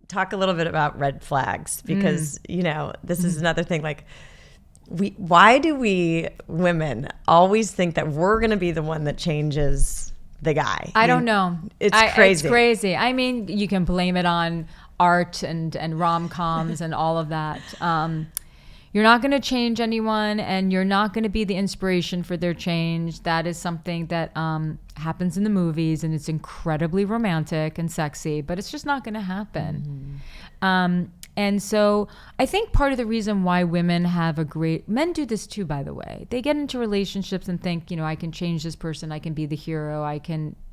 talk a little bit about red flags because, this is another thing. Like, why do we women always think that we're going to be the one that changes the guy? I don't know. It's crazy. It's crazy. I mean, you can blame it on art and rom-coms and all of that. You're not going to change anyone, and you're not going to be the inspiration for their change. That is something that happens in the movies, and it's incredibly romantic and sexy, but it's just not going to happen. And so I think part of the reason why women have men do this too, by the way. They get into relationships and think, I can change this person. I can be the hero.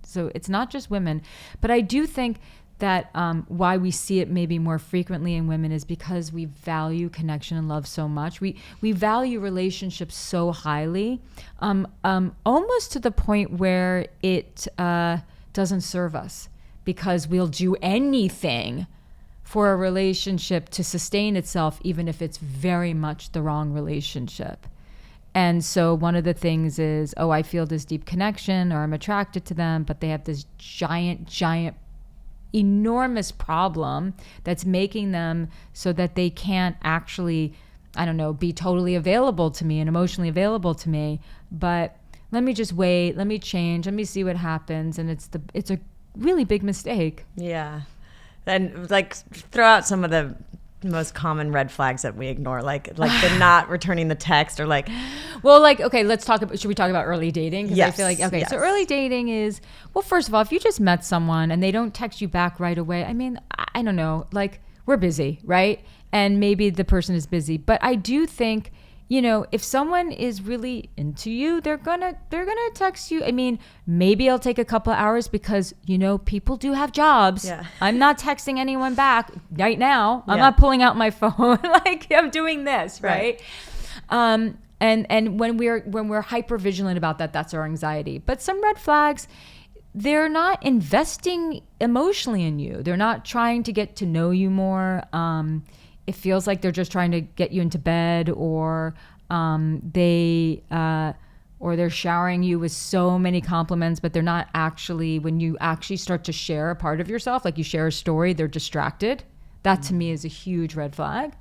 So it's not just women. But I do think that why we see it maybe more frequently in women is because we value connection and love so much. We value relationships so highly, almost to the point where it doesn't serve us, because we'll do anything for a relationship to sustain itself, even if it's very much the wrong relationship. And so one of the things is, I feel this deep connection, or I'm attracted to them, but they have this giant enormous problem that's making them so that they can't actually, be totally available to me and emotionally available to me. But let me just wait, let me change, let me see what happens. And it's a really big mistake. Yeah. And throw out some of the most common red flags that we ignore, like the not returning the text, or okay, should we talk about early dating? Because yes, I feel like, so early dating is, first of all, if you just met someone and they don't text you back right away, I mean, I don't know, we're busy, right? And maybe the person is busy, but I do think, if someone is really into you, they're gonna text you. I mean, maybe it'll take a couple of hours because, people do have jobs. Yeah. I'm not texting anyone back right now. I'm not pulling out my phone like I'm doing this, right? And when we're hyper vigilant about that, that's our anxiety. But some red flags, they're not investing emotionally in you. They're not trying to get to know you more. It feels like they're just trying to get you into bed, or they're showering you with so many compliments, but they're not actually, when you actually start to share a part of yourself, like you share a story, they're distracted. That to me is a huge red flag.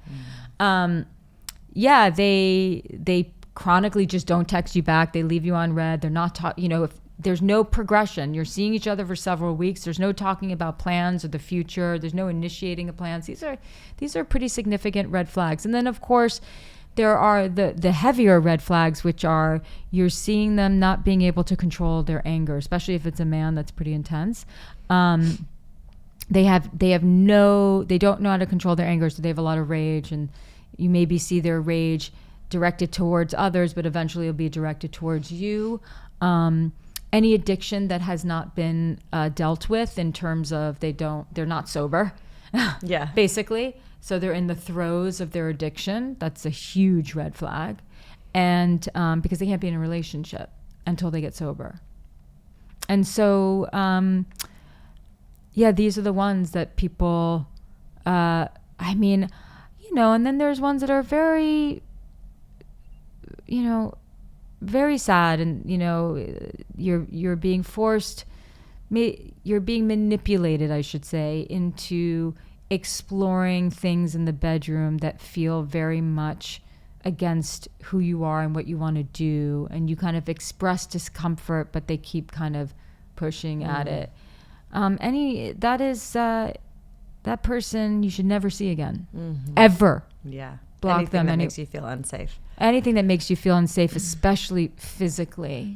They chronically just don't text you back. They leave you on read. They're not if there's no progression. You're seeing each other for several weeks. There's no talking about plans or the future. There's no initiating of plans. These are pretty significant red flags. And then, of course, there are the heavier red flags, which are you're seeing them not being able to control their anger, especially if it's a man that's pretty intense. They don't know how to control their anger, so they have a lot of rage, and you maybe see their rage directed towards others, but eventually it'll be directed towards you. Any addiction that has not been dealt with, in terms of they're not sober, basically. So they're in the throes of their addiction. That's a huge red flag. And because they can't be in a relationship until they get sober. And so, these are the ones that people, and then there's ones that are very, very sad, and you're being forced, you're being manipulated, I should say, into exploring things in the bedroom that feel very much against who you are and what you want to do, and you kind of express discomfort, but they keep kind of pushing at it. That person you should never see again, ever. Yeah. Block anything them. That makes you feel unsafe. Anything that makes you feel unsafe, especially physically.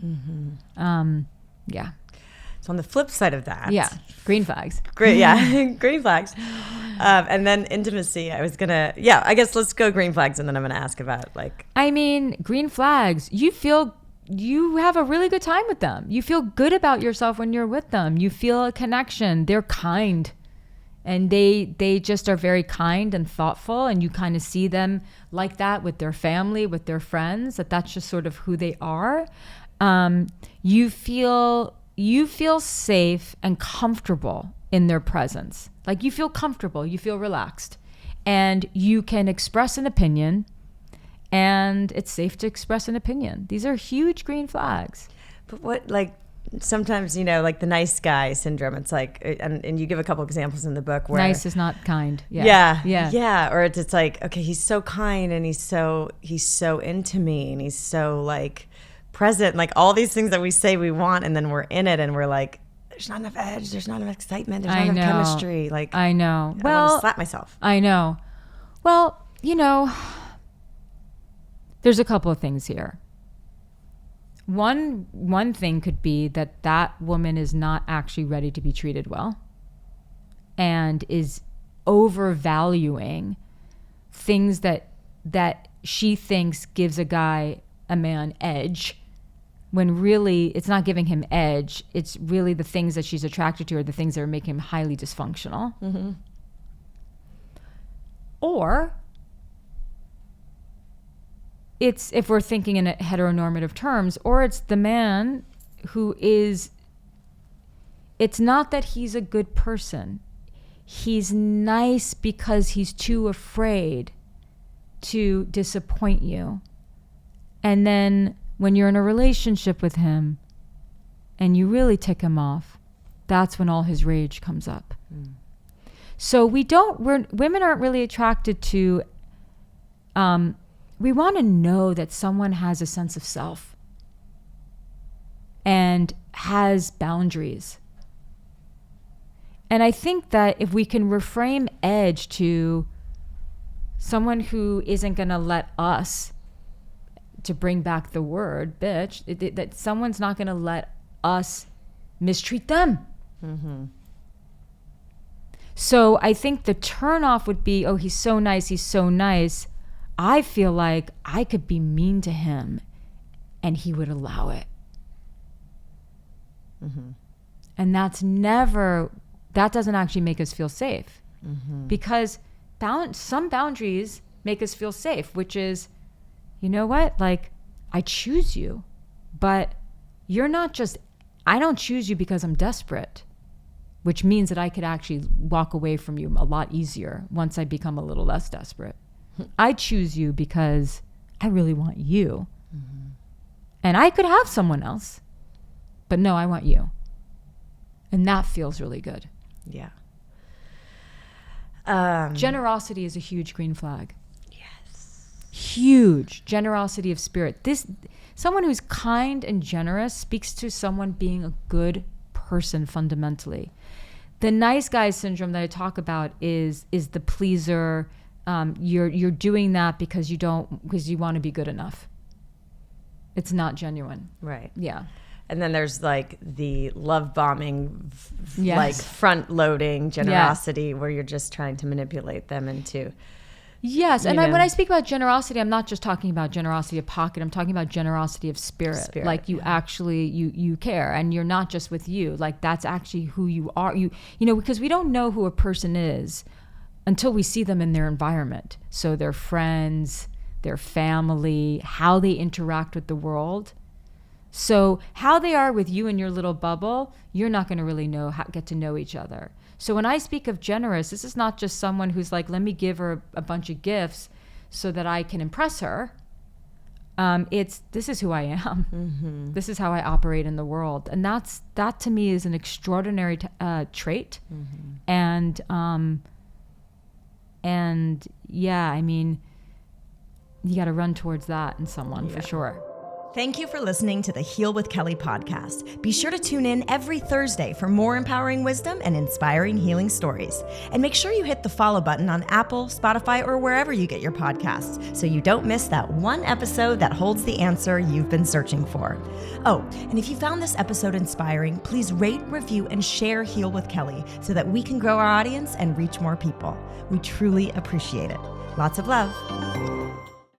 So on the flip side of that, green flags. Green flags. And then intimacy. I guess let's go green flags, and then I'm going to ask about green flags. You have a really good time with them. You feel good about yourself when you're with them. You feel a connection. They're kind. And they just are very kind and thoughtful, and you kind of see them like that with their family, with their friends, that's just sort of who they are. You feel safe and comfortable in their presence. Like, you feel comfortable, you feel relaxed, and you can express an opinion, and it's safe to express an opinion. These are huge green flags. But what, sometimes, like the nice guy syndrome, it's like, and you give a couple examples in the book where nice is not kind. Yeah. Or it's like, okay, he's so kind and he's so into me and he's so like present, like all these things that we say we want, and then we're in it and we're like, there's not enough edge, there's not enough excitement, there's not enough chemistry. Like, I know. I want to slap myself. I know. Well, there's a couple of things here. One thing could be that woman is not actually ready to be treated well and is overvaluing things that she thinks gives a man edge, when really it's not giving him edge. It's really the things that she's attracted to are the things that are making him highly dysfunctional. Mm-hmm. Or it's, if we're thinking in heteronormative terms, or it's the man who is, it's not that he's a good person. He's nice because he's too afraid to disappoint you. And then when you're in a relationship with him and you really tick him off, that's when all his rage comes up. Mm. So women aren't really attracted to, we want to know that someone has a sense of self and has boundaries. And I think that if we can reframe edge to someone who isn't going to let us, to bring back the word bitch, that someone's not going to let us mistreat them. Mm-hmm. So I think the turnoff would be, oh, he's so nice, he's so nice. I feel like I could be mean to him and he would allow it. Mm-hmm. And that doesn't actually make us feel safe. Mm-hmm. Because some boundaries make us feel safe, which is, you know what? Like, I choose you, but I don't choose you because I'm desperate, which means that I could actually walk away from you a lot easier once I become a little less desperate. I choose you because I really want you. Mm-hmm. And I could have someone else, but no, I want you. And that feels really good. Yeah. Generosity is a huge green flag. Yes. Huge generosity of spirit. Someone who's kind and generous speaks to someone being a good person fundamentally. The nice guy syndrome that I talk about is the pleaser. You're doing that because you want to be good enough. It's not genuine. Right. Yeah. And then there's like the love bombing, like front loading generosity, where you're just trying to manipulate them into. Yes. And when I speak about generosity, I'm not just talking about generosity of pocket. I'm talking about generosity of spirit. Like you actually, you care, and you're not just with you. Like that's actually who you are. Because we don't know who a person is until we see them in their environment. So their friends, their family, how they interact with the world. So how they are with you in your little bubble, you're not going to really get to know each other. So when I speak of generous, this is not just someone who's like, let me give her a bunch of gifts so that I can impress her. This is who I am. Mm-hmm. This is how I operate in the world. And that to me is an extraordinary trait. Mm-hmm. And yeah, I mean, you got to run towards that in someone for sure. Thank you for listening to the Heal with Kelly podcast. Be sure to tune in every Thursday for more empowering wisdom and inspiring healing stories. And make sure you hit the follow button on Apple, Spotify, or wherever you get your podcasts so you don't miss that one episode that holds the answer you've been searching for. Oh, and if you found this episode inspiring, please rate, review, and share Heal with Kelly so that we can grow our audience and reach more people. We truly appreciate it. Lots of love.